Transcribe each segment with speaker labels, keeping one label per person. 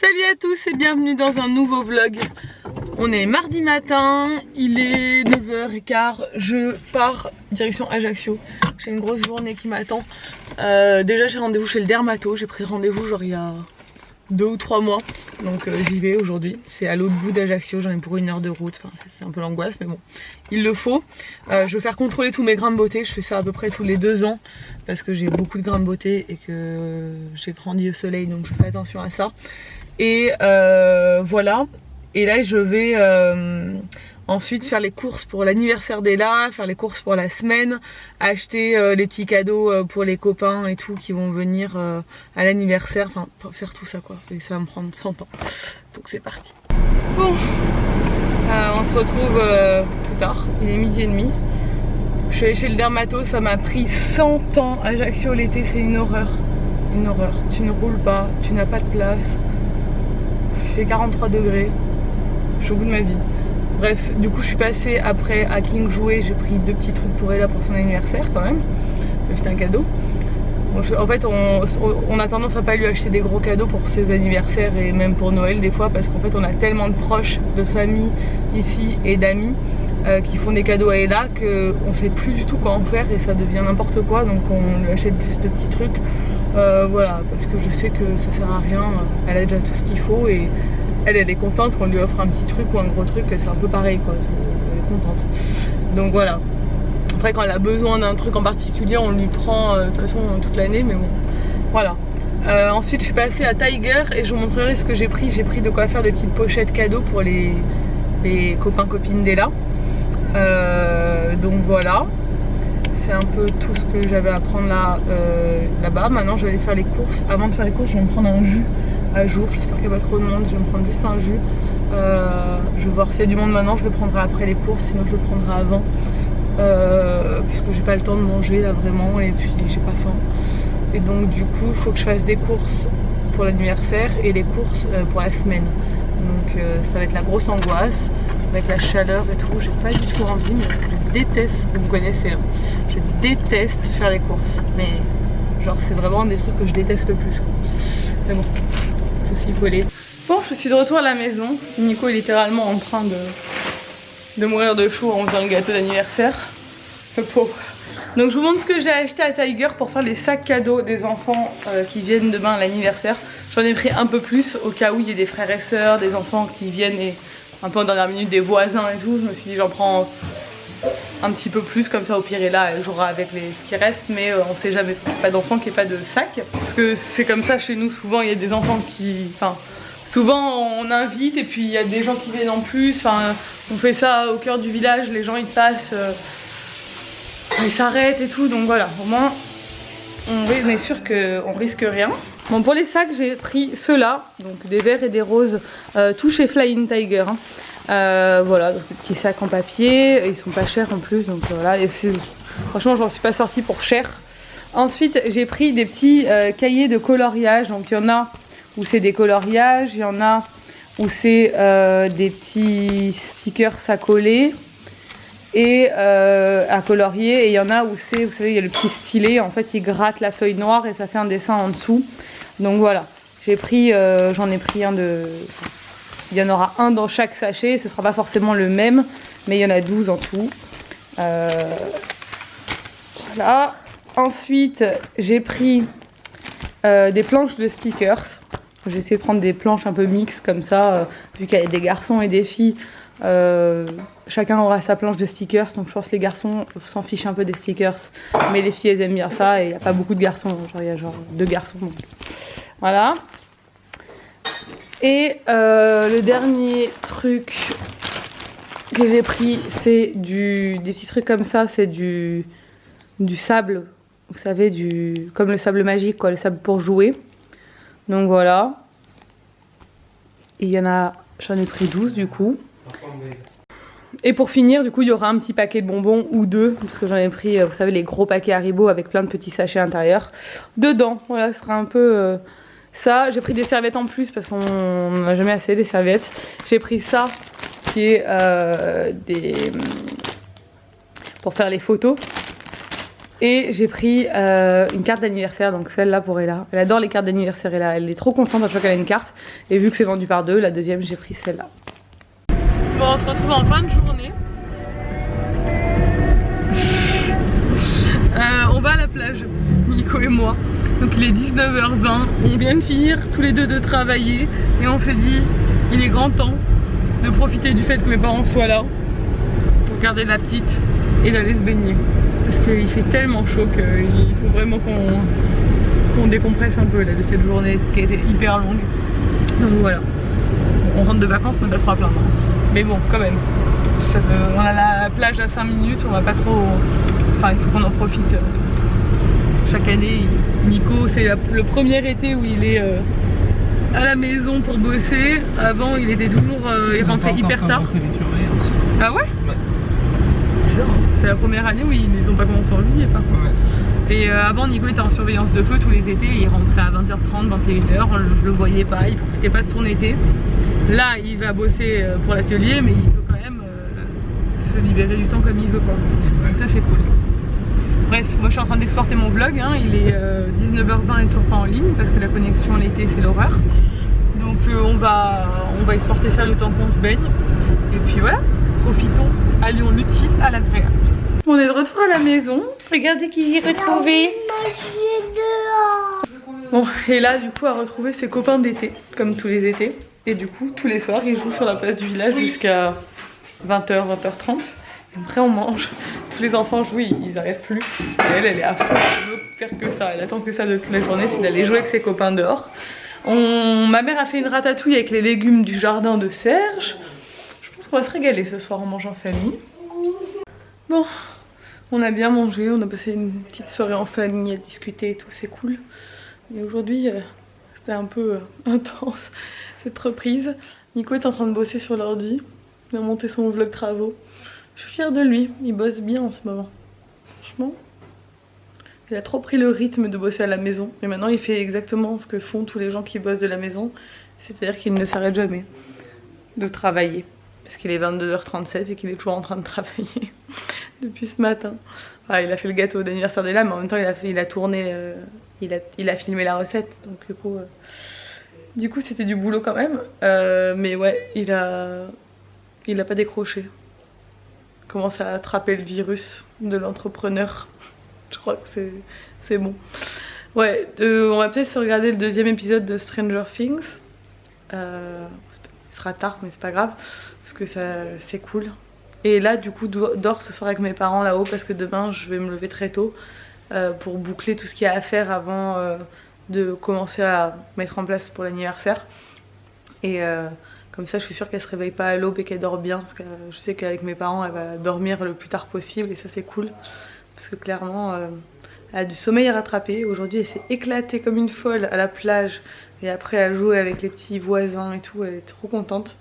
Speaker 1: Salut à tous et bienvenue dans un nouveau vlog. On est mardi matin, il est 9h15, je pars direction Ajaccio. J'ai une grosse journée qui m'attend. Déjà j'ai rendez-vous chez le dermato, j'ai pris rendez-vous genre il y a 2 ou 3 mois. Donc j'y vais aujourd'hui, c'est à l'autre bout d'Ajaccio, j'en ai pour 1 heure de route, enfin c'est un peu l'angoisse mais bon, il le faut. Je vais faire contrôler tous mes grains de beauté, je fais ça à peu près tous les 2 ans parce que j'ai beaucoup de grains de beauté et que j'ai grandi au soleil, donc je fais attention à ça. Et voilà, et là je vais ensuite faire les courses pour l'anniversaire d'Ella, faire les courses pour la semaine, acheter les petits cadeaux pour les copains et tout qui vont venir à l'anniversaire, enfin faire tout ça quoi, et ça va me prendre 100 ans, donc c'est parti. Bon, on se retrouve plus tard, il est 12h30. Je suis allée chez le dermato, ça m'a pris 100 ans. Ajaccio l'été c'est une horreur, tu ne roules pas, tu n'as pas de place. Il fait 43 degrés, je suis au bout de ma vie. Bref, du coup je suis passée après à King Jouet, j'ai pris 2 petits trucs pour Ella pour son anniversaire quand même. J'ai acheté un cadeau. Bon, en fait on a tendance à pas lui acheter des gros cadeaux pour ses anniversaires et même pour Noël des fois parce qu'en fait on a tellement de proches, de famille ici et d'amis qui font des cadeaux à Ella qu'on sait plus du tout quoi en faire et ça devient n'importe quoi, donc on lui achète juste 2 petits trucs. Voilà, parce que je sais que ça sert à rien, elle a déjà tout ce qu'il faut et elle est contente qu'on lui offre un petit truc ou un gros truc, c'est un peu pareil quoi, elle est contente. Donc voilà, après quand elle a besoin d'un truc en particulier on lui prend de toute façon toute l'année, mais bon, voilà. Ensuite je suis passée à Tiger et je vous montrerai ce que j'ai pris de quoi faire des petites pochettes cadeaux pour les copains copines d'Ella. Donc voilà. C'est un peu tout ce que j'avais à prendre là-bas. Maintenant je vais aller faire les courses. Avant de faire les courses je vais me prendre un jus à jour. J'espère qu'il n'y a pas trop de monde. Je vais me prendre juste un jus. Je vais voir s'il y a du monde maintenant. Je le prendrai après les courses. Sinon je le prendrai avant. Puisque j'ai pas le temps de manger là vraiment. Et puis j'ai pas faim. Et donc du coup il faut que je fasse des courses pour l'anniversaire et les courses pour la semaine. Donc ça va être la grosse angoisse. Avec la chaleur et tout, j'ai pas du tout envie, mais je déteste, vous me connaissez, hein. Je déteste faire les courses, mais genre c'est vraiment un des trucs que je déteste le plus quoi. Mais bon, faut s'y coller. Bon, je suis de retour à la maison, Nico est littéralement en train de mourir de chaud en faisant le gâteau d'anniversaire, le pauvre. Donc je vous montre ce que j'ai acheté à Tiger pour faire les sacs cadeaux des enfants qui viennent demain à l'anniversaire. J'en ai pris un peu plus au cas où il y a des frères et sœurs, des enfants qui viennent et un peu en dernière minute des voisins et tout. Je me suis dit j'en prends un petit peu plus comme ça au pire et là elle jouera avec les qui restent, mais on sait jamais, pas d'enfants qui n'aient pas de sac parce que c'est comme ça chez nous, souvent il y a des enfants qui, enfin souvent on invite et puis il y a des gens qui viennent en plus, enfin on fait ça au cœur du village, les gens ils passent, ils s'arrêtent et tout, donc voilà, au moins on est sûr qu'on risque rien. Bon, pour les sacs j'ai pris ceux-là, donc des verts et des roses, tout chez Flying Tiger, hein. Voilà, donc des petits sacs en papier, ils sont pas chers en plus, donc voilà, et franchement j'en suis pas sortie pour cher. Ensuite j'ai pris des petits cahiers de coloriage, donc il y en a où c'est des coloriages, il y en a où c'est des petits stickers à coller et à colorier, et il y en a où c'est, vous savez, il y a le petit stylet, en fait il gratte la feuille noire et ça fait un dessin en dessous. Donc voilà, j'ai pris, j'en ai pris un de... Il y en aura un dans chaque sachet, ce sera pas forcément le même, mais il y en a 12 en tout. Voilà. Ensuite, j'ai pris des planches de stickers. J'ai essayé de prendre des planches un peu mixtes comme ça, vu qu'il y a des garçons et des filles. Chacun aura sa planche de stickers, donc je pense que les garçons s'en fichent un peu des stickers, mais les filles elles aiment bien ça, et il n'y a pas beaucoup de garçons, genre il y a genre 2 garçons, donc voilà. Et le dernier truc que j'ai pris, c'est des petits trucs comme ça, c'est du sable, vous savez, comme le sable magique quoi, le sable pour jouer, donc voilà. Et il y en a, j'en ai pris 12 du coup. Et pour finir, du coup, il y aura un petit paquet de bonbons ou 2, parce que j'en ai pris, vous savez, les gros paquets Haribo avec plein de petits sachets à l'intérieur. Dedans, voilà, ce sera un peu ça. J'ai pris des serviettes en plus, parce qu'on n'a jamais assez des serviettes. J'ai pris ça, qui est pour faire les photos. Et j'ai pris une carte d'anniversaire, donc celle-là pour Ella. Elle adore les cartes d'anniversaire, Ella. Elle est trop contente à chaque fois qu'elle a une carte. Et vu que c'est vendu par deux, la deuxième, j'ai pris celle-là. Bon, on se retrouve en fin de journée. On va à la plage, Nico et moi. Donc il est 19h20. On vient de finir tous les deux de travailler. Et on s'est dit, il est grand temps de profiter du fait que mes parents soient là. Pour garder la petite et d'aller se baigner. Parce qu'il fait tellement chaud qu'il faut vraiment qu'on décompresse un peu là, de cette journée qui a été hyper longue. Donc voilà. On rentre de vacances, on n'est pas trop à plaindre. Mais bon, quand même. On a la plage à 5 minutes, on va pas trop... Enfin, il faut qu'on en profite. Chaque année, Nico, c'est le premier été où il est à la maison pour bosser. Avant, il était toujours... il rentrait hyper tard. Ah ouais? C'est la première année où ils n'ont pas commencé en juillet par contre. Ouais. Et avant, Nico était en surveillance de feu tous les étés. Il rentrait à 20h30, 21h. Je le voyais pas, il profitait pas de son été. Là, il va bosser pour l'atelier, mais il peut quand même se libérer du temps comme il veut, quoi. Donc ça, c'est cool. Bref, moi je suis en train d'exporter mon vlog. Hein. Il est 19h20 et toujours pas en ligne parce que la connexion l'été, c'est l'horreur. Donc on va exporter ça le temps qu'on se baigne. Et puis voilà, profitons, allions l'utile à l'agréable. On est de retour à la maison. Regardez qui est retrouvé. Bon, et là du coup a retrouvé ses copains d'été, comme tous les étés. Et du coup, tous les soirs, ils jouent sur la place du village jusqu'à 20h, 20h30. Et après on mange. Tous les enfants jouent, ils n'arrêtent plus. Et elle est à fond, elle veut faire que ça. Elle attend que ça de toute la journée, c'est d'aller jouer avec ses copains dehors. Ma mère a fait une ratatouille avec les légumes du jardin de Serge. Je pense qu'on va se régaler ce soir en mangeant en famille. Bon, on a bien mangé, on a passé une petite soirée en famille à discuter et tout, c'est cool. Et aujourd'hui, c'était un peu intense cette reprise. Nico est en train de bosser sur l'ordi, il a monté son vlog travaux. Je suis fière de lui, il bosse bien en ce moment. Franchement, il a trop pris le rythme de bosser à la maison. Et maintenant il fait exactement ce que font tous les gens qui bossent de la maison. C'est-à-dire qu'il ne s'arrête jamais de travailler. Parce qu'il est 22h37 et qu'il est toujours en train de travailler depuis ce matin. Ah, il a fait le gâteau d'anniversaire d'Ella, mais en même temps il a tourné, il a filmé la recette. Donc du coup c'était du boulot quand même. Mais ouais, il a pas décroché. Il commence à attraper le virus de l'entrepreneur. Je crois que c'est bon. Ouais, on va peut-être se regarder le deuxième épisode de Stranger Things. Il sera tard mais c'est pas grave. Parce que c'est cool. Et là du coup dors ce soir avec mes parents là-haut parce que demain je vais me lever très tôt pour boucler tout ce qu'il y a à faire avant de commencer à mettre en place pour l'anniversaire. Et comme ça je suis sûre qu'elle se réveille pas à l'aube et qu'elle dort bien parce que je sais qu'avec mes parents elle va dormir le plus tard possible et ça c'est cool. Parce que clairement elle a du sommeil à rattraper. Aujourd'hui elle s'est éclatée comme une folle à la plage et après elle joue avec les petits voisins et tout, elle est trop contente.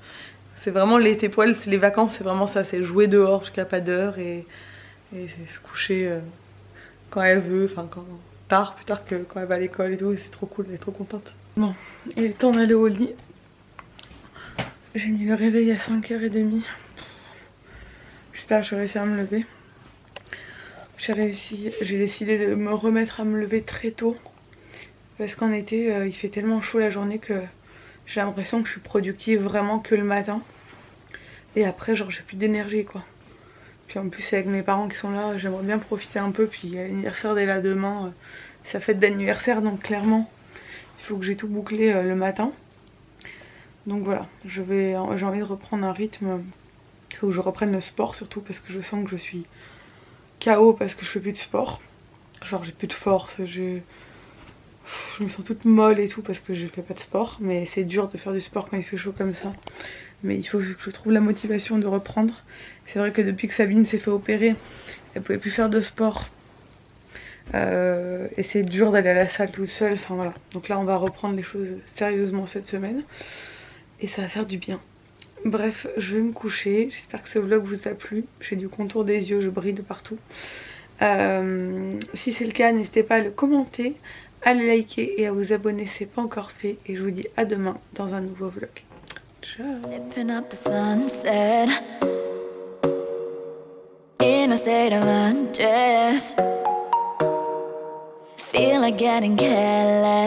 Speaker 1: C'est vraiment l'été poil, c'est les vacances, c'est vraiment ça, c'est jouer dehors jusqu'à pas d'heure et se coucher quand elle veut, enfin plus tard que quand elle va à l'école et tout, c'est trop cool, elle est trop contente. Bon, il est temps d'aller au lit. J'ai mis le réveil à 5h30. J'espère que je vais réussir à me lever. J'ai décidé de me remettre à me lever très tôt. Parce qu'en été, il fait tellement chaud la journée que j'ai l'impression que je suis productive vraiment que le matin. Et après genre j'ai plus d'énergie quoi. Puis en plus c'est avec mes parents qui sont là, j'aimerais bien profiter un peu. Puis il y a l'anniversaire dès là demain, sa fête d'anniversaire, donc clairement il faut que j'ai tout bouclé le matin. Donc voilà, j'ai envie de reprendre un rythme. Il faut que je reprenne le sport surtout parce que je sens que je suis KO parce que je fais plus de sport. Genre j'ai plus de force, je me sens toute molle et tout parce que je fais pas de sport. Mais c'est dur de faire du sport quand il fait chaud comme ça. Mais il faut que je trouve la motivation de reprendre. C'est vrai que depuis que Sabine s'est fait opérer, elle pouvait plus faire de sport. Et c'est dur d'aller à la salle toute seule. Enfin voilà. Donc là on va reprendre les choses sérieusement cette semaine. Et ça va faire du bien. Bref, je vais me coucher. J'espère que ce vlog vous a plu. J'ai du contour des yeux, je brille de partout. Si c'est le cas, n'hésitez pas à le commenter, à le liker et à vous abonner si ce n'est pas encore fait. Et je vous dis à demain dans un nouveau vlog. Ciao. Sipping up the sunset in a state of undress.
Speaker 2: feel like getting careless.